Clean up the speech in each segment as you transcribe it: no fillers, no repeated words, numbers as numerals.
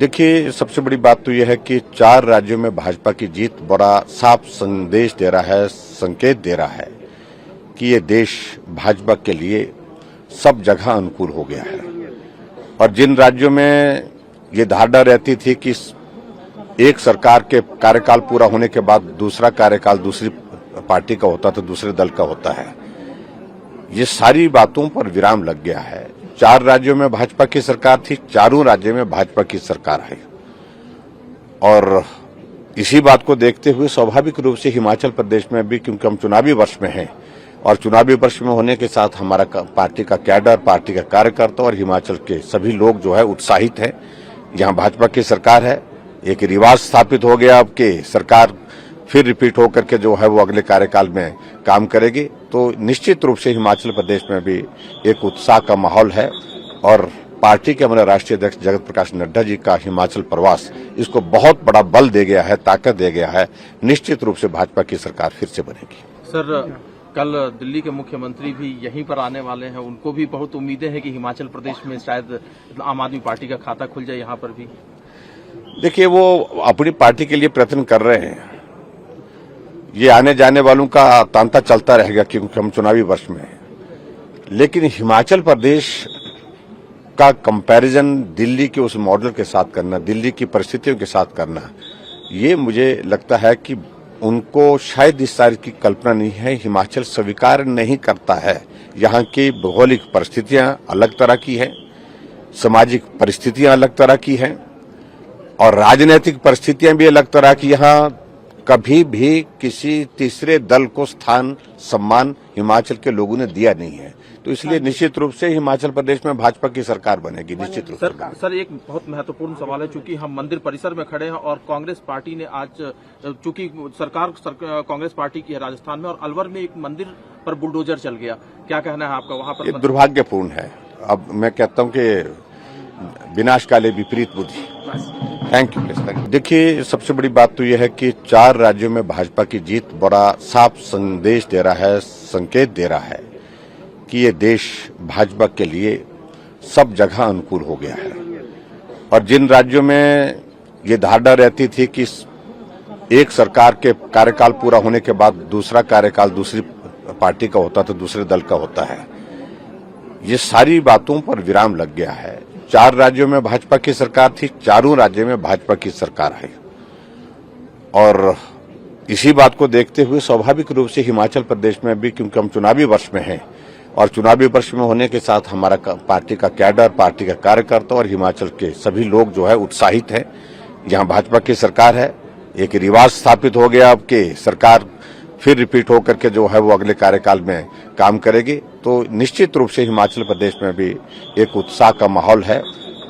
देखिए, सबसे बड़ी बात तो यह है कि 4 राज्यों में भाजपा की जीत बड़ा साफ संदेश दे रहा है, संकेत दे रहा है कि ये देश भाजपा के लिए सब जगह अनुकूल हो गया है। और जिन राज्यों में ये धारणा रहती थी कि एक सरकार के कार्यकाल पूरा होने के बाद दूसरा कार्यकाल दूसरी पार्टी का होता तो दूसरे दल का होता है, ये सारी बातों पर विराम लग गया है। 4 राज्यों में भाजपा की सरकार थी, चारों राज्यों में भाजपा की सरकार है। और इसी बात को देखते हुए स्वाभाविक रूप से हिमाचल प्रदेश में भी, क्योंकि हम चुनावी वर्ष में हैं और चुनावी वर्ष में होने के साथ हमारा पार्टी का कैडर, पार्टी का कार्यकर्ता और हिमाचल के सभी लोग जो है उत्साहित हैं। यहाँ भाजपा की सरकार है, एक रिवाज स्थापित हो गया अब कि सरकार फिर रिपीट होकर के जो है वो अगले कार्यकाल में काम करेगी। तो निश्चित रूप से हिमाचल प्रदेश में भी एक उत्साह का माहौल है और पार्टी के हमारे राष्ट्रीय अध्यक्ष जगत प्रकाश नड्डा जी का हिमाचल प्रवास इसको बहुत बड़ा बल दे गया है, ताकत दे गया है। निश्चित रूप से भाजपा की सरकार फिर से बनेगी। सर, कल दिल्ली के मुख्यमंत्री भी यहीं पर आने वाले हैं, उनको भी बहुत उम्मीदें हैं कि हिमाचल प्रदेश में शायद आम आदमी पार्टी का खाता खुल जाए यहाँ पर भी। देखिए, वो अपनी पार्टी के लिए प्रयत्न कर रहे हैं। ये आने जाने वालों का तांता चलता रहेगा क्योंकि हम चुनावी वर्ष में हैं। लेकिन हिमाचल प्रदेश का कंपैरिजन दिल्ली के उस मॉडल के साथ करना, दिल्ली की परिस्थितियों के साथ करना, ये मुझे लगता है कि उनको शायद इस सारी की कल्पना नहीं है। हिमाचल स्वीकार नहीं करता है। यहाँ की भौगोलिक परिस्थितियां अलग तरह की हैं, सामाजिक परिस्थितियां अलग तरह की हैं और राजनीतिक परिस्थितियां भी अलग तरह की। यहाँ कभी भी किसी तीसरे दल को स्थान, सम्मान हिमाचल के लोगों ने दिया नहीं है। तो इसलिए निश्चित रूप से हिमाचल प्रदेश में भाजपा की सरकार बनेगी, निश्चित रूप से। सर, एक बहुत महत्वपूर्ण सवाल है, चूंकि हम मंदिर परिसर में खड़े हैं और कांग्रेस पार्टी ने आज, चूंकि सरकार कांग्रेस पार्टी की है राजस्थान में, और अलवर में एक मंदिर पर बुलडोजर चल गया। क्या कहना है आपका वहां पर? ये दुर्भाग्यपूर्ण है। अब मैं कहता हूं कि विनाश काले विपरीत बुद्धि। Thank you. देखिए, सबसे बड़ी बात तो यह है कि 4 राज्यों में भाजपा की जीत बड़ा साफ संदेश दे रहा है, संकेत दे रहा है कि ये देश भाजपा के लिए सब जगह अनुकूल हो गया है। और जिन राज्यों में ये धारणा रहती थी कि एक सरकार के कार्यकाल पूरा होने के बाद दूसरा कार्यकाल दूसरी पार्टी का होता तो दूसरे दल का होता है, ये सारी बातों पर विराम लग गया है। 4 राज्यों में भाजपा की सरकार थी, चारों राज्यों में भाजपा की सरकार है। और इसी बात को देखते हुए स्वाभाविक रूप से हिमाचल प्रदेश में भी, क्योंकि हम चुनावी वर्ष में हैं और चुनावी वर्ष में होने के साथ हमारा पार्टी का कैडर, पार्टी का कार्यकर्ता और हिमाचल के सभी लोग जो है उत्साहित हैं। यहाँ भाजपा की सरकार है, एक रिवाज स्थापित हो गया अब कि सरकार फिर रिपीट होकर के जो है वो अगले कार्यकाल में काम करेगी। तो निश्चित रूप से हिमाचल प्रदेश में भी एक उत्साह का माहौल है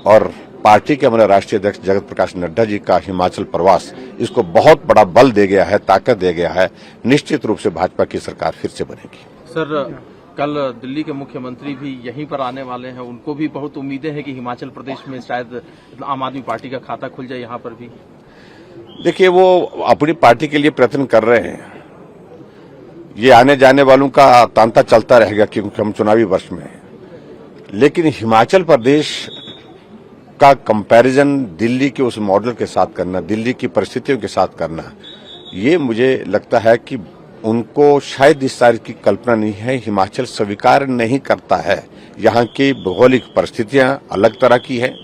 और पार्टी के हमारे राष्ट्रीय अध्यक्ष जगत प्रकाश नड्डा जी का हिमाचल प्रवास इसको बहुत बड़ा बल दे गया है, ताकत दे गया है। निश्चित रूप से भाजपा की सरकार फिर से बनेगी। सर, कल दिल्ली के मुख्यमंत्री भी यहीं पर आने वाले हैं, उनको भी बहुत उम्मीदें हैं कि हिमाचल प्रदेश में शायद आम आदमी पार्टी का खाता खुल जाए यहाँ पर भी। देखिए, वो अपनी पार्टी के लिए प्रयत्न कर रहे हैं। ये आने जाने वालों का तांता चलता रहेगा क्योंकि हम चुनावी वर्ष में हैं। लेकिन हिमाचल प्रदेश का कंपैरिजन दिल्ली के उस मॉडल के साथ करना, दिल्ली की परिस्थितियों के साथ करना, ये मुझे लगता है कि उनको शायद इस सारी की कल्पना नहीं है। हिमाचल स्वीकार नहीं करता है। यहाँ की भौगोलिक परिस्थितियां अलग तरह की हैं,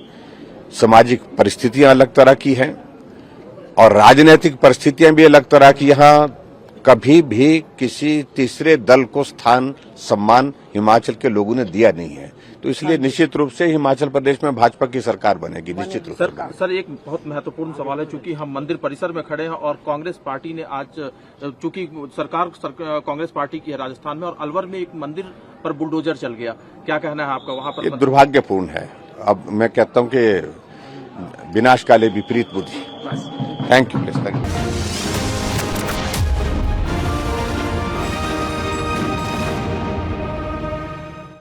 सामाजिक परिस्थितियां अलग तरह की हैं और राजनीतिक परिस्थितियां भी अलग तरह की। यहाँ कभी भी किसी तीसरे दल को स्थान, सम्मान हिमाचल के लोगों ने दिया नहीं है। तो इसलिए निश्चित रूप से हिमाचल प्रदेश में भाजपा की सरकार बनेगी, निश्चित रूप से। सर, एक बहुत महत्वपूर्ण सवाल है, चूंकि हम मंदिर परिसर में खड़े हैं और कांग्रेस पार्टी ने आज, चूंकि सरकार कांग्रेस पार्टी की है राजस्थान में, और अलवर में एक मंदिर पर बुलडोजर चल गया। क्या कहना है आपका वहां पर? ये दुर्भाग्यपूर्ण है। अब मैं कहता हूं कि विनाश काले विपरीत बुद्धि। Thank you.